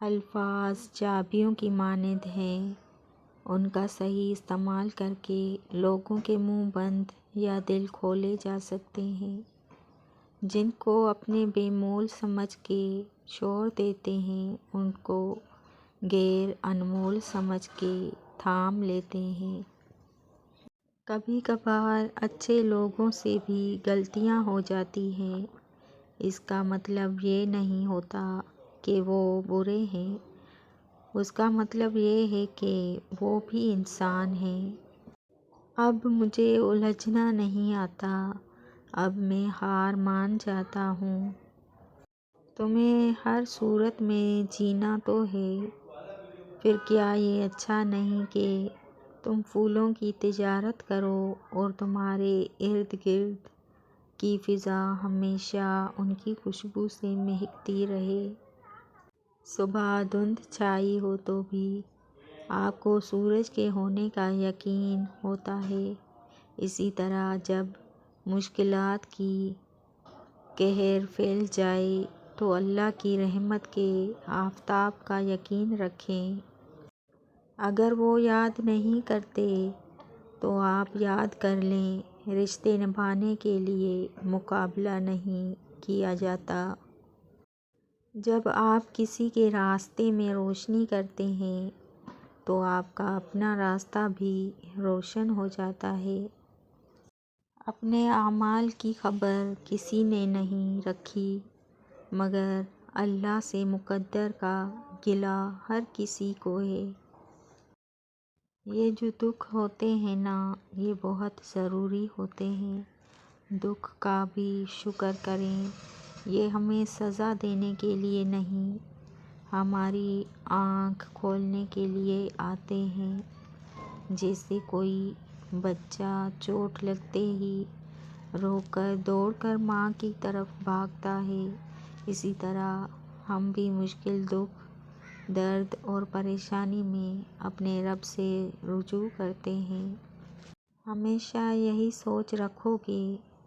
الفاظ چابیوں کی مانند ہیں، ان کا صحیح استعمال کر کے لوگوں کے منہ بند یا دل کھولے جا سکتے ہیں۔ جن کو اپنے بے مول سمجھ کے چھوڑ دیتے ہیں، ان کو غیر انمول سمجھ کے تھام لیتے ہیں۔ کبھی کبھار اچھے لوگوں سے بھی غلطیاں ہو جاتی ہیں۔ اس کا مطلب یہ نہیں ہوتا کہ وہ برے ہیں، اس کا مطلب یہ ہے کہ وہ بھی انسان ہیں۔ اب مجھے الجھنا نہیں آتا، اب میں ہار مان جاتا ہوں۔ تمہیں ہر صورت میں جینا تو ہے، پھر کیا یہ اچھا نہیں کہ تم پھولوں کی تجارت کرو اور تمہارے ارد گرد کی فضا ہمیشہ ان کی خوشبو سے مہکتی رہے۔ صبح دھند چھائی ہو تو بھی آپ کو سورج کے ہونے کا یقین ہوتا ہے۔ اسی طرح جب مشکلات کی قہر پھیل جائے تو اللہ کی رحمت کے آفتاب کا یقین رکھیں۔ اگر وہ یاد نہیں کرتے تو آپ یاد کر لیں، رشتے نبھانے کے لیے مقابلہ نہیں کیا جاتا۔ جب آپ کسی کے راستے میں روشنی کرتے ہیں تو آپ کا اپنا راستہ بھی روشن ہو جاتا ہے۔ اپنے اعمال کی خبر کسی نے نہیں رکھی مگر اللہ سے۔ مقدر کا گلہ ہر کسی کو ہے۔ یہ جو دکھ ہوتے ہیں نا، یہ بہت ضروری ہوتے ہیں۔ دکھ کا بھی شکر کریں، یہ ہمیں سزا دینے کے لیے نہیں، ہماری آنکھ کھولنے کے لیے آتے ہیں۔ جیسے کوئی بچہ چوٹ لگتے ہی رو کر دوڑ کر ماں کی طرف بھاگتا ہے، اسی طرح ہم بھی مشکل دکھ، درد اور پریشانی میں اپنے رب سے رجوع کرتے ہیں۔ ہمیشہ یہی سوچ رکھو کہ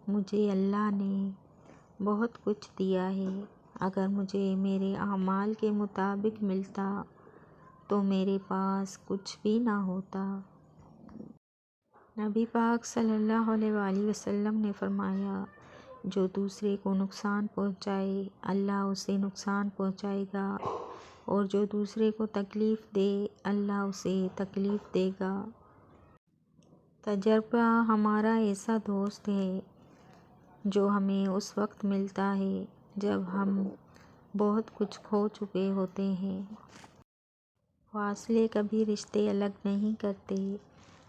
مجھے اللہ نے بہت کچھ دیا ہے، اگر مجھے میرے اعمال کے مطابق ملتا تو میرے پاس کچھ بھی نہ ہوتا۔ نبی پاک صلی اللہ علیہ وآلہ وسلم نے فرمایا، جو دوسرے کو نقصان پہنچائے اللہ اسے نقصان پہنچائے گا، اور جو دوسرے کو تکلیف دے اللہ اسے تکلیف دے گا۔ تجربہ ہمارا ایسا دوست ہے جو ہمیں اس وقت ملتا ہے جب ہم بہت کچھ کھو چکے ہوتے ہیں۔ فاصلے کبھی رشتے الگ نہیں کرتے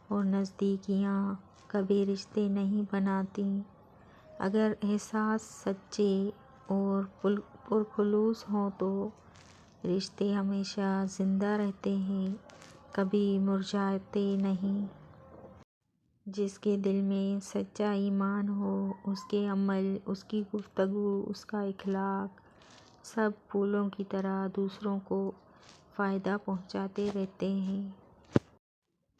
اور نزدیکیاں کبھی رشتے نہیں بناتی۔ اگر احساس سچے اور پرخلوص ہوں تو رشتے ہمیشہ زندہ رہتے ہیں، کبھی مرجھاتے نہیں۔ جس کے دل میں سچا ایمان ہو، اس کے عمل، اس کی گفتگو، اس کا اخلاق سب پھولوں کی طرح دوسروں کو فائدہ پہنچاتے رہتے ہیں۔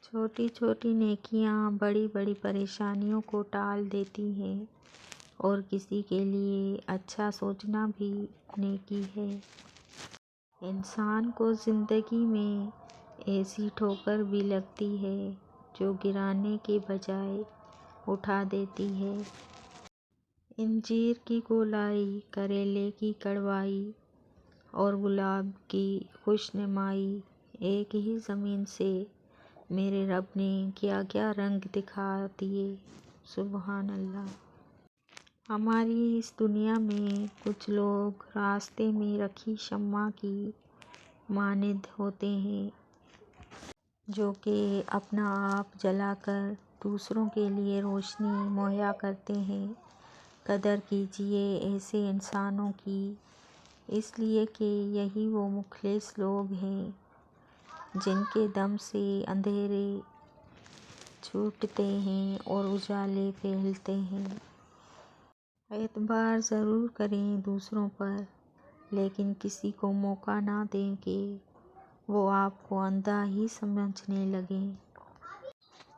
چھوٹی چھوٹی نیکیاں بڑی بڑی پریشانیوں کو ٹال دیتی ہیں، اور کسی کے لیے اچھا سوچنا بھی نیکی ہے۔ انسان کو زندگی میں ایسی ٹھوکر بھی لگتی ہے جو گرانے کے بجائے اٹھا دیتی ہے۔ انجیر کی گولائی، کریلے کی کڑوائی اور گلاب کی خوشنمائی، ایک ہی زمین سے میرے رب نے کیا کیا رنگ دکھا دیے، سبحان اللہ۔ ہماری اس دنیا میں کچھ لوگ راستے میں رکھی شمع کی مانند ہوتے ہیں، جو کہ اپنا آپ جلا کر دوسروں کے لیے روشنی مہیا کرتے ہیں۔ قدر کیجیے ایسے انسانوں کی، اس لیے کہ یہی وہ مخلص لوگ ہیں جن کے دم سے اندھیرے چھوٹتے ہیں اور اجالے پھیلتے ہیں۔ اعتبار ضرور کریں دوسروں پر، لیکن کسی کو موقع نہ دیں کہ وہ آپ کو اندھا ہی سمجھنے لگیں۔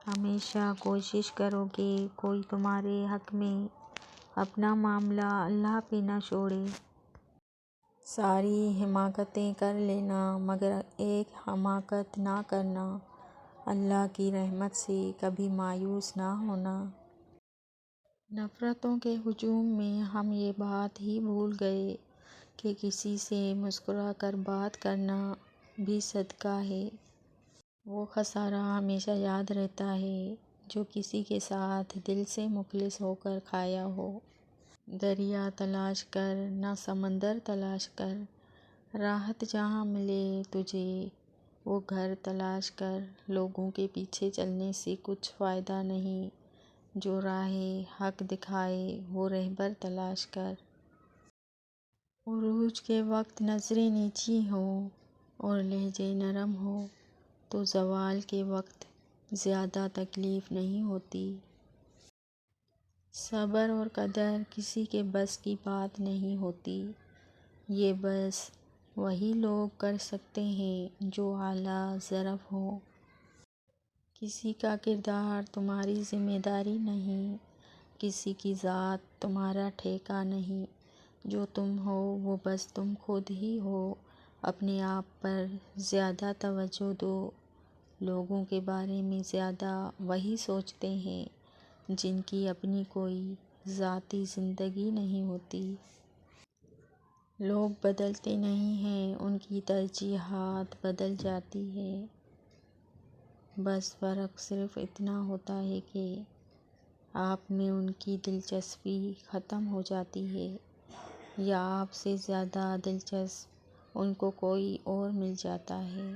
ہمیشہ کوشش کرو کہ کوئی تمہارے حق میں اپنا معاملہ اللہ پہ نہ چھوڑے۔ ساری حماقتیں کر لینا مگر ایک حماقت نہ کرنا، اللہ کی رحمت سے کبھی مایوس نہ ہونا۔ نفرتوں کے ہجوم میں ہم یہ بات ہی بھول گئے کہ کسی سے مسکرا کر بات کرنا بھی صدقہ ہے۔ وہ خسارہ ہمیشہ یاد رہتا ہے جو کسی کے ساتھ دل سے مخلص ہو کر کھایا ہو۔ دریا تلاش کر نہ سمندر تلاش کر، راحت جہاں ملے تجھے وہ گھر تلاش کر۔ لوگوں کے پیچھے چلنے سے کچھ فائدہ نہیں، جو راہ حق دکھائے وہ رہبر تلاش کر۔ عروج کے وقت نظریں نیچی ہوں اور لہجے نرم ہوں تو زوال کے وقت زیادہ تکلیف نہیں ہوتی۔ صبر اور قدر کسی کے بس کی بات نہیں ہوتی، یہ بس وہی لوگ کر سکتے ہیں جو اعلیٰ ظرف ہوں۔ کسی کا کردار تمہاری ذمہ داری نہیں، کسی کی ذات تمہارا ٹھیکہ نہیں، جو تم ہو وہ بس تم خود ہی ہو۔ اپنے آپ پر زیادہ توجہ دو، لوگوں کے بارے میں زیادہ وہی سوچتے ہیں جن کی اپنی کوئی ذاتی زندگی نہیں ہوتی۔ لوگ بدلتے نہیں ہیں، ان کی ترجیحات بدل جاتی ہیں۔ بس فرق صرف اتنا ہوتا ہے کہ آپ میں ان کی دلچسپی ختم ہو جاتی ہے یا آپ سے زیادہ دلچسپ ان کو کوئی اور مل جاتا ہے۔